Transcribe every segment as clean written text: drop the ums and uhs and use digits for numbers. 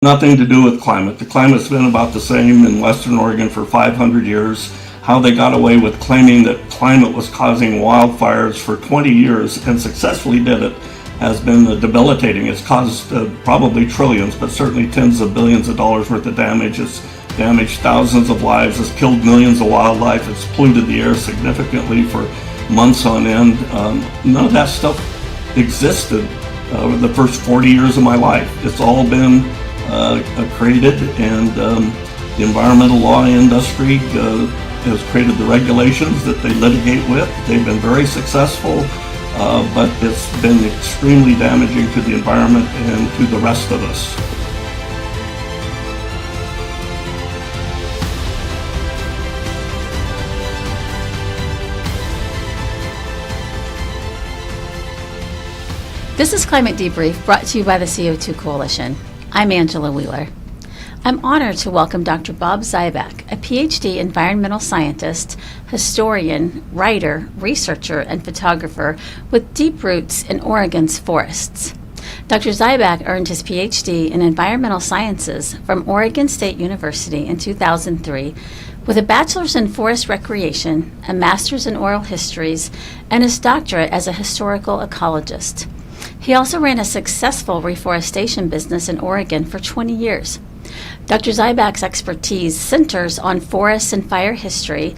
Nothing to do with climate. The climate's been about the same in Western Oregon for 500 years. How they got away with claiming that climate was causing wildfires for 20 years and successfully did it has been debilitating. It's caused probably trillions, but certainly tens of billions of dollars worth of damage. It's damaged thousands of lives. It's killed millions of wildlife. It's polluted the air significantly for months on end. None of that stuff existed the first 40 years of my life. It's all been created, and the environmental law industry has created the regulations that they litigate with. They've been very successful, but it's been extremely damaging to the environment and to the rest of us. This is Climate Debrief, brought to you by the CO2 Coalition. I'm Angela Wheeler. I'm honored to welcome Dr. Bob Zybach, a Ph.D. environmental scientist, historian, writer, researcher, and photographer with deep roots in Oregon's forests. Dr. Zybach earned his Ph.D. in environmental sciences from Oregon State University in 2003, with a bachelor's in forest recreation, a master's in oral histories, and his doctorate as a historical ecologist. He also ran a successful reforestation business in Oregon for 20 years. Dr. Zybach's expertise centers on forest and fire history,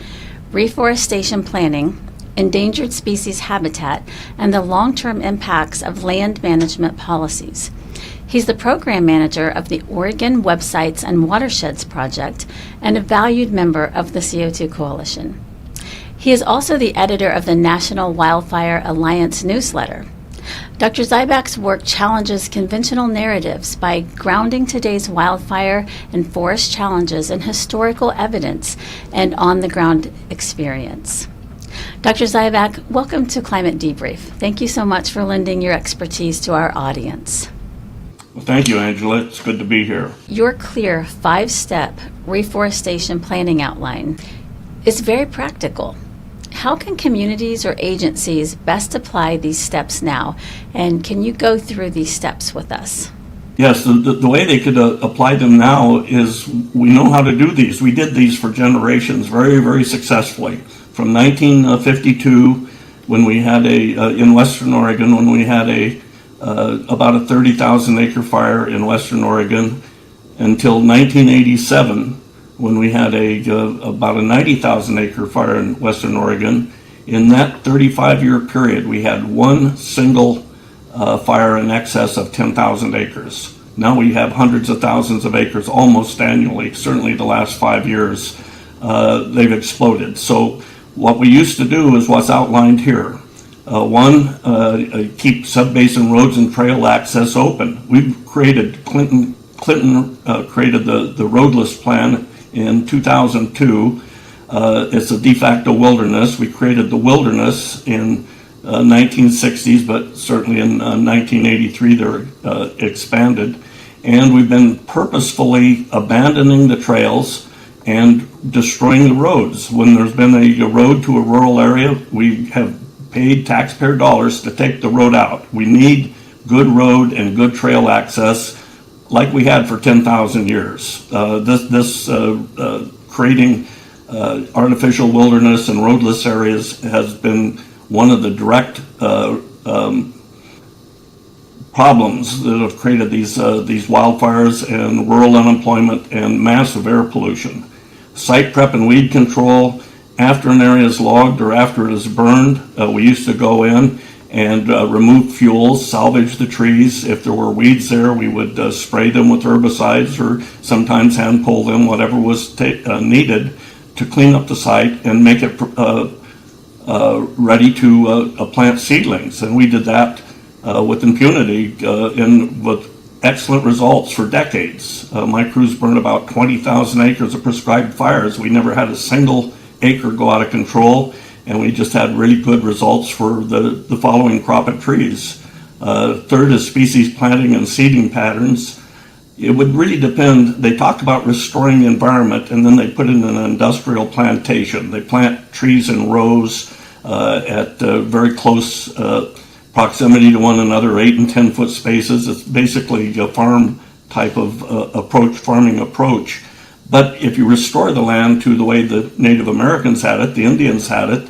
reforestation planning, endangered species habitat, and the long-term impacts of land management policies. He's the program manager of the Oregon Websites and Watersheds Project and a valued member of the CO2 Coalition. He is also the editor of the National Wildfire Alliance newsletter. Dr. Zybach's work challenges conventional narratives by grounding today's wildfire and forest challenges in historical evidence and on-the-ground experience. Dr. Zybach, welcome to Climate Debrief. Thank you so much for lending your expertise to our audience. Well, thank you, Angela. It's good to be here. Your clear 5-step reforestation planning outline is very practical. How can communities or agencies best apply these steps now? And can you go through these steps with us? Yes, the way they could apply them now is we know how to do these. We did these for generations very, very successfully. From 1952, when we had in Western Oregon, when we had about a 30,000 acre fire in Western Oregon, until 1987, when we had about a 90,000 acre fire in Western Oregon. In that 35-year period, we had one single fire in excess of 10,000 acres. Now we have hundreds of thousands of acres almost annually. Certainly the last 5 years, they've exploded. So what we used to do is what's outlined here. One, keep subbasin roads and trail access open. We've created, Clinton created the roadless plan in 2002. It's a de facto wilderness. We created the wilderness in 1960s, but certainly in 1983 they're expanded. And we've been purposefully abandoning the trails and destroying the roads. When there's been a road to a rural area, we have paid taxpayer dollars to take the road out. We need good road and good trail access like we had for 10,000 years. Creating artificial wilderness and roadless areas has been one of the direct problems that have created these wildfires and rural unemployment and massive air pollution. Site prep and weed control. After an area is logged or after it is burned, we used to go in and remove fuels, salvage the trees. If there were weeds there, we would spray them with herbicides or sometimes hand pull them, whatever was needed to clean up the site and make it ready to plant seedlings. And we did that with impunity and with excellent results for decades. My crews burned about 20,000 acres of prescribed fires. We never had a single acre go out of control, and we just had really good results for the following crop of trees. Third is species planting and seeding patterns. It would really depend. They talked about restoring the environment, and then they put in an industrial plantation. They plant trees in rows at very close proximity to one another, 8 and 10 foot spaces. It's basically farm type of approach, farming approach. But if you restore the land to the way the Native Americans had it, the Indians had it,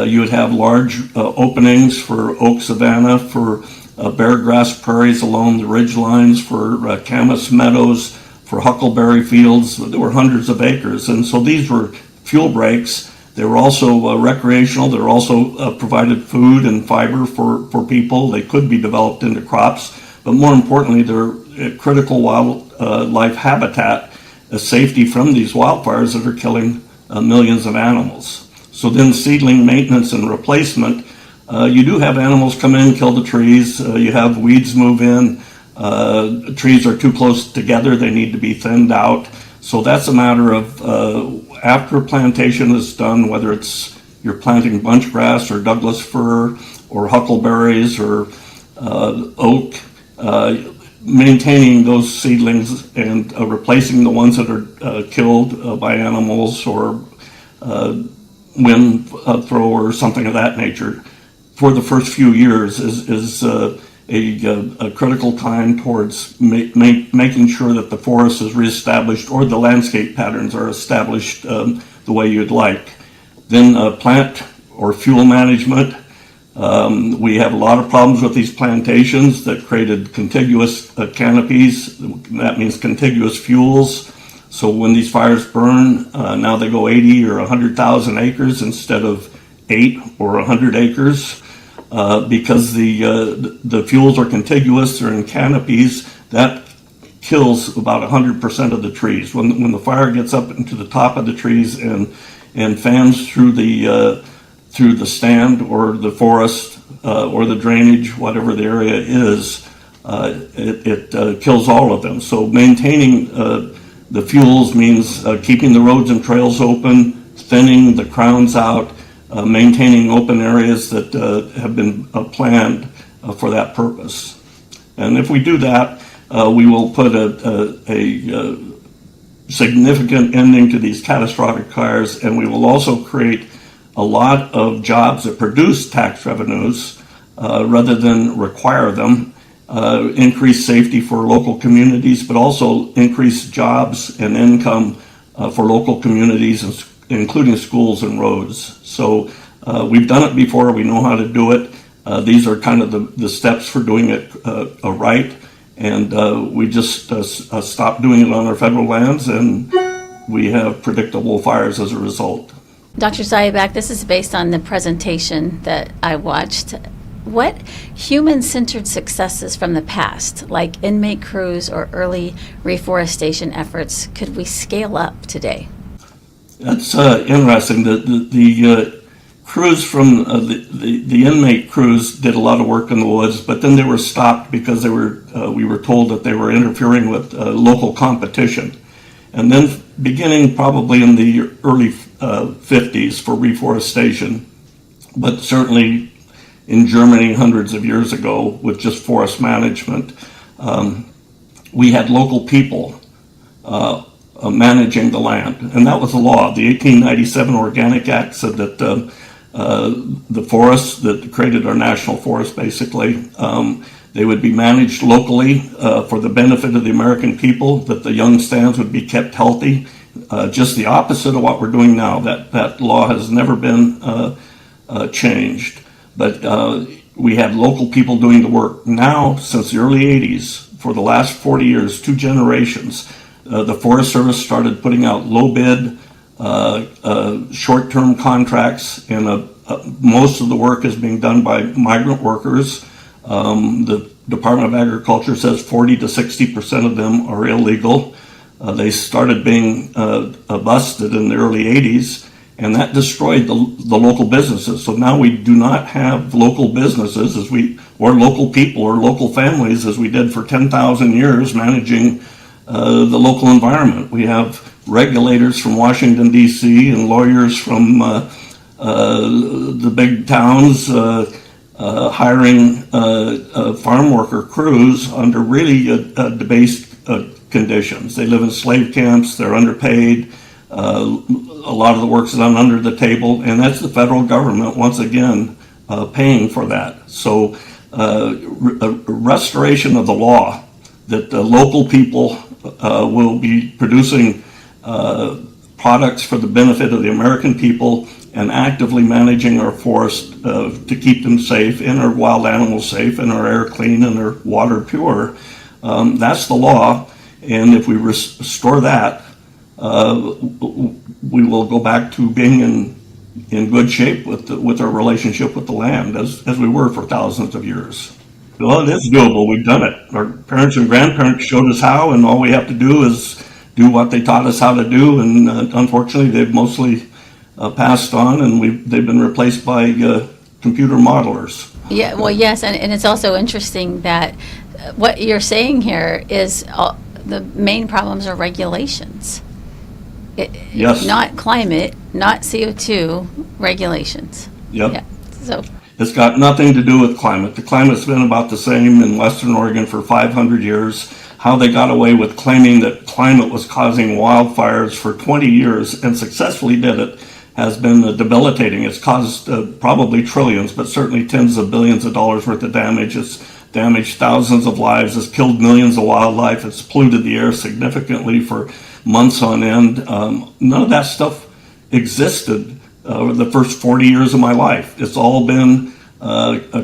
you would have large openings for oak savanna, for bare grass prairies along the ridge lines, for camas meadows, for huckleberry fields. There were hundreds of acres. And so these were fuel breaks. They were also recreational. They were also provided food and fiber for people. They could be developed into crops. But more importantly, they're critical wildlife habitat, safety from these wildfires that are killing millions of animals. So then seedling maintenance and replacement, you do have animals come in, kill the trees. You have weeds move in. Trees are too close together. They need to be thinned out. So that's a matter of after plantation is done, whether it's you're planting bunch grass or Douglas fir or huckleberries or oak, maintaining those seedlings and replacing the ones that are killed by animals or wind throw or something of that nature for the first few years is a critical time towards making sure that the forest is reestablished or the landscape patterns are established the way you'd like. Then plant or fuel management. We have a lot of problems with these plantations that created contiguous canopies. That means contiguous fuels. So when these fires burn, now they go 80 or 100,000 acres instead of 8 or 100 acres. Because the fuels are contiguous, they're in canopies, that kills about 100% of the trees. When the fire gets up into the top of the trees and fans through the stand or the forest or the drainage, whatever the area is, it kills all of them. So maintaining the fuels means keeping the roads and trails open, thinning the crowns out, maintaining open areas that have been planned for that purpose. And if we do that, we will put a significant ending to these catastrophic fires, and we will also create a lot of jobs that produce tax revenues rather than require them, increase safety for local communities, but also increase jobs and income for local communities, including schools and roads. So we've done it before, we know how to do it. These are kind of the steps for doing it right, and we just stopped doing it on our federal lands, and we have predictable fires as a result. Dr. Zybach, this is based on the presentation that I watched. What human-centered successes from the past, like inmate crews or early reforestation efforts, could we scale up today? That's interesting. The crews from the inmate crews did a lot of work in the woods, but then they were stopped because we were told that they were interfering with local competition. And then beginning probably in the early 50s for reforestation, but certainly in Germany hundreds of years ago with just forest management, we had local people managing the land, and that was the law. The 1897 Organic Act said that the forests that created our national forest, basically, they would be managed locally for the benefit of the American people, that the young stands would be kept healthy, just the opposite of what we're doing now. That law has never been changed, but we had local people doing the work. Now, since the early 80s, for the last 40 years, 2 generations, the Forest Service started putting out low bid, short-term contracts, and most of the work is being done by migrant workers. The Department of Agriculture says 40 to 60% of them are illegal. They started being busted in the early 80s, and that destroyed the local businesses. So now we do not have local businesses or local people or local families as we did for 10,000 years managing the local environment. We have regulators from Washington, D.C. and lawyers from the big towns hiring farm worker crews under really debased conditions. They live in slave camps, they're underpaid, a lot of the work's done under the table, and that's the federal government once again paying for that. So restoration of the law that the local people will be producing products for the benefit of the American people and actively managing our forests to keep them safe and our wild animals safe and our air clean and our water pure. That's the law, and if we restore that, we will go back to being in good shape with our relationship with the land as we were for thousands of years. Well, it is doable. We've done it. Our parents and grandparents showed us how, and all we have to do is do what they taught us how to do, and unfortunately they've mostly passed on, and they've been replaced by computer modelers. Yeah, well, yes, and it's also interesting that what you're saying here is the main problems are regulations. Yes. Not climate, not CO2, regulations. Yep. Yeah. So it's got nothing to do with climate. The climate's been about the same in Western Oregon for 500 years. How they got away with claiming that climate was causing wildfires for 20 years and successfully did it has been debilitating. It's caused probably trillions, but certainly tens of billions of dollars worth of damage. It's damaged thousands of lives. It's killed millions of wildlife. It's polluted the air significantly for months on end. None of that stuff existed over the first 40 years of my life. It's all been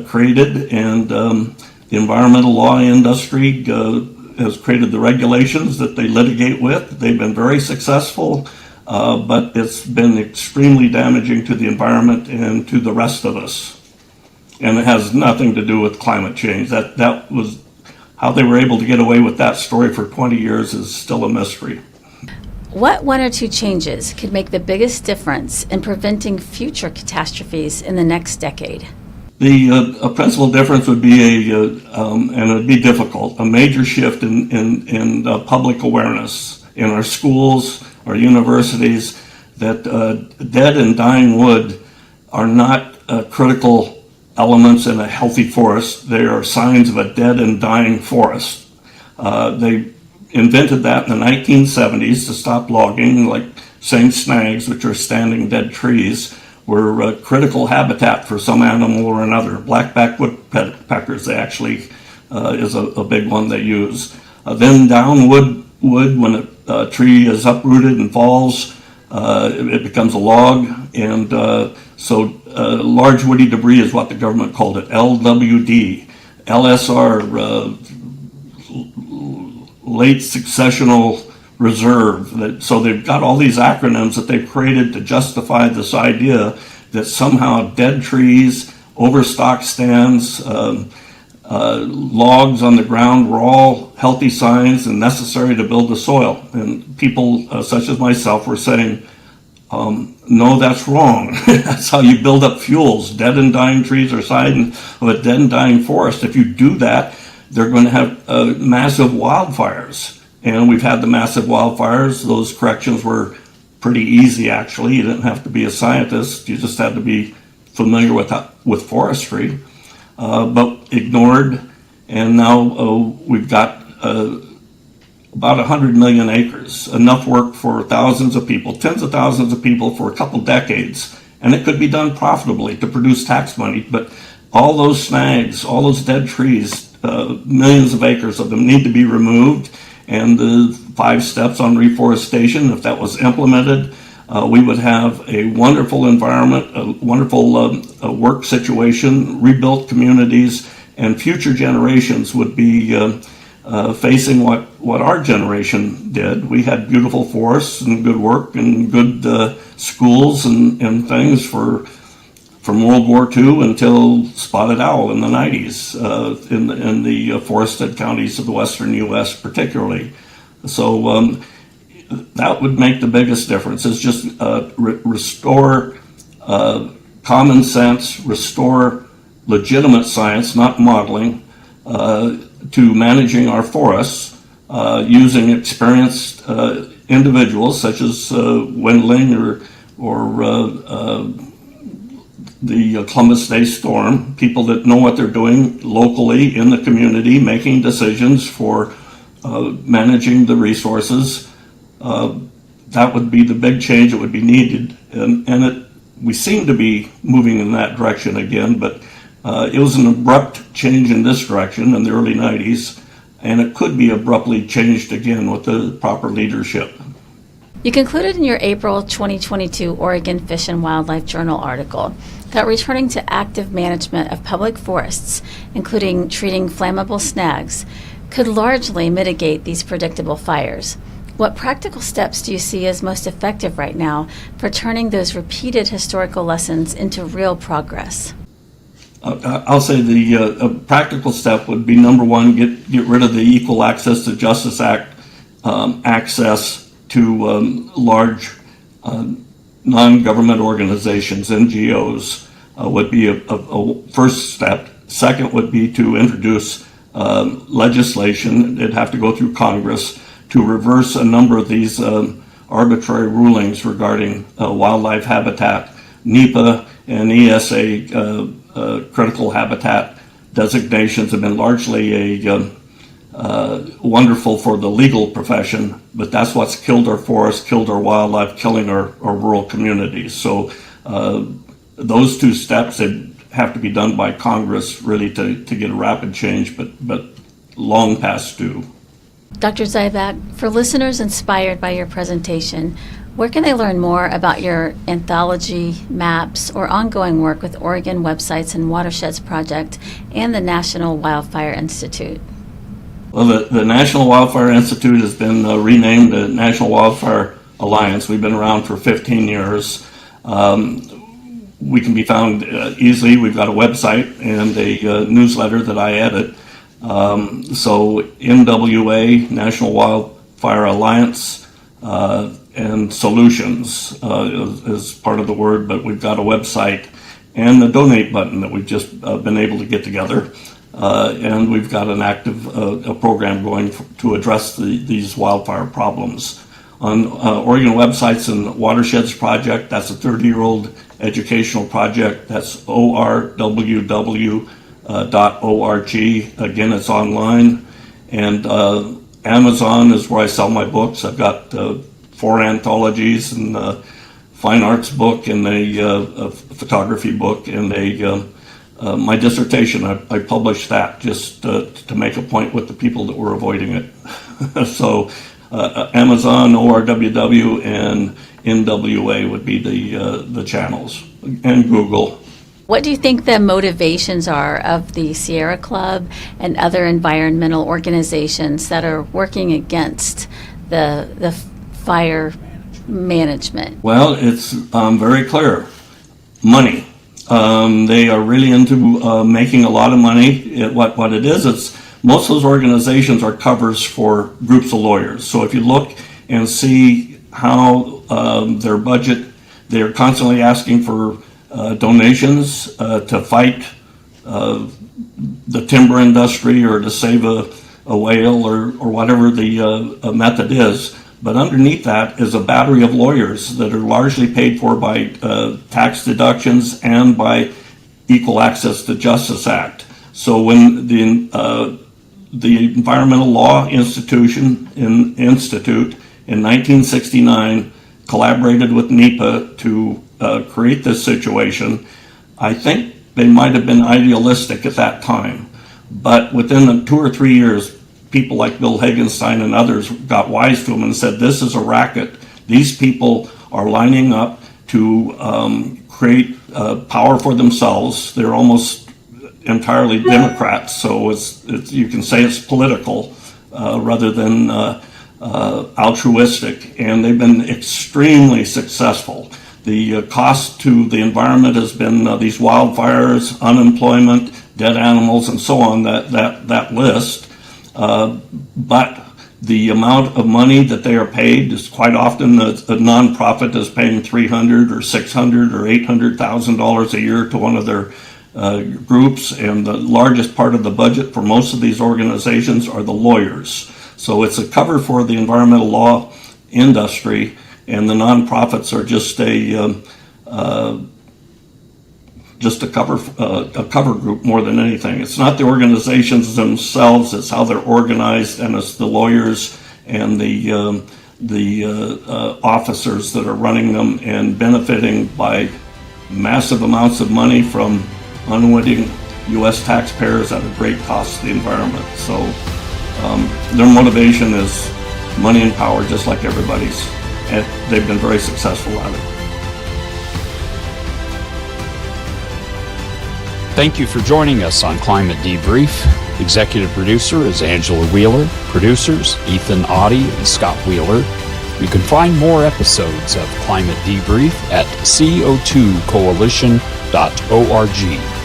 created, and the environmental law industry has created the regulations that they litigate with. They've been very successful, but it's been extremely damaging to the environment and to the rest of us. And it has nothing to do with climate change. That was how they were able to get away with that story for 20 years is still a mystery. what one or two changes could make the biggest difference in preventing future catastrophes in the next decade? The principal difference would be and it would be difficult, a major shift in public awareness in our schools, our universities, that dead and dying wood are not critical elements in a healthy forest. They are signs of a dead and dying forest. They invented that in the 1970s to stop logging, like saying snags, which are standing dead trees, were critical habitat for some animal or another. Blackback woodpeckers, actually, is a big one they use. Then down wood, when a tree is uprooted and falls, it becomes a log, and so large woody debris is what the government called it, LWD, LSR, late successional reserve. So they've got all these acronyms that they've created to justify this idea that somehow dead trees, overstocked stands, logs on the ground were all healthy signs and necessary to build the soil. And people such as myself were saying, no, that's wrong. That's how you build up fuels. Dead and dying trees are signs of a dead and dying forest. If you do that, they're going to have massive wildfires. And we've had the massive wildfires. Those corrections were pretty easy, actually. You didn't have to be a scientist. You just had to be familiar with forestry. But ignored. And now we've got about 100 million acres, enough work for thousands of people, tens of thousands of people for a couple decades. And it could be done profitably to produce tax money. But all those snags, all those dead trees, millions of acres of them need to be removed. And the 5 steps on reforestation, if that was implemented, we would have a wonderful environment, a wonderful work situation, rebuilt communities, and future generations would be facing what our generation did. We had beautiful forests and good work and good schools and things from World War II until spotted owl in the 90s in the forested counties of the western U.S. particularly. So that would make the biggest difference, is just restore common sense, restore legitimate science, not modeling, to managing our forests using experienced individuals such as Wendling or the Columbus Day Storm, people that know what they're doing locally in the community, making decisions for managing the resources. That would be the big change that would be needed. And we seem to be moving in that direction again, but it was an abrupt change in this direction in the early 90s. and it could be abruptly changed again with the proper leadership. You concluded in your April 2022 Oregon Fish and Wildlife Journal article that returning to active management of public forests, including treating flammable snags, could largely mitigate these predictable fires. What practical steps do you see as most effective right now for turning those repeated historical lessons into real progress? I'll say the practical step would be, number one, get rid of the Equal Access to Justice Act access to large non-government organizations, NGOs, would be a first step. Second would be to introduce legislation. It'd have to go through Congress to reverse a number of these arbitrary rulings regarding wildlife habitat. NEPA and ESA critical habitat designations have been largely wonderful for the legal profession, but that's what's killed our forests, killed our wildlife, killing our rural communities. So those two steps that have to be done by Congress really to get a rapid change, but long past due. Dr. Zybach, for listeners inspired by your presentation, where can they learn more about your anthology, maps, or ongoing work with Oregon Websites and Watersheds Project and the National Wildfire Institute? Well, the National Wildfire Institute has been renamed the National Wildfire Alliance. We've been around for 15 years. We can be found easily. We've got a website and a newsletter that I edit. So NWA, National Wildfire Alliance, and Solutions is part of the word, but we've got a website and the donate button that we've just been able to get together. And we've got an active program going to address these wildfire problems. On Oregon Websites and Watersheds Project, that's a 30-year-old educational project. That's orww.org. Again, it's online. And Amazon is where I sell my books. I've got 4 anthologies and a fine arts book and a photography book and my dissertation. I published that just to make a point with the people that were avoiding it. So Amazon, ORWW, and NWA would be the channels, and Google. What do you think the motivations are of the Sierra Club and other environmental organizations that are working against the fire management? Well, it's very clear. Money. They are really into making a lot of money. What it is, it's most of those organizations are covers for groups of lawyers. So if you look and see how their budget, they're constantly asking for donations to fight the timber industry or to save a whale or whatever the method is. But underneath that is a battery of lawyers that are largely paid for by tax deductions and by Equal Access to Justice Act. So when the Environmental Law Institute in 1969 collaborated with NEPA to create this situation, I think they might have been idealistic at that time. But within 2 or 3 years, people like Bill Hagenstein and others got wise to them and said, this is a racket. These people are lining up to create power for themselves. They're almost entirely Democrats, so it's you can say it's political rather than altruistic, and they've been extremely successful. The cost to the environment has been these wildfires, unemployment, dead animals, and so on, that list. But the amount of money that they are paid is quite often a nonprofit is paying $300,000 or $600,000 or $800,000 a year to one of their groups, and the largest part of the budget for most of these organizations are the lawyers. So it's a cover for the environmental law industry, and the nonprofits are just a cover group more than anything. It's not the organizations themselves; it's how they're organized, and it's the lawyers and the officers that are running them and benefiting by massive amounts of money from unwitting U.S. taxpayers at a great cost to the environment. So Their motivation is money and power, just like everybody's. And they've been very successful at it. Thank you for joining us on Climate Debrief. Executive producer is Angela Wheeler. Producers, Ethan Oddie and Scott Wheeler. You can find more episodes of Climate Debrief at CO2Coalition.org.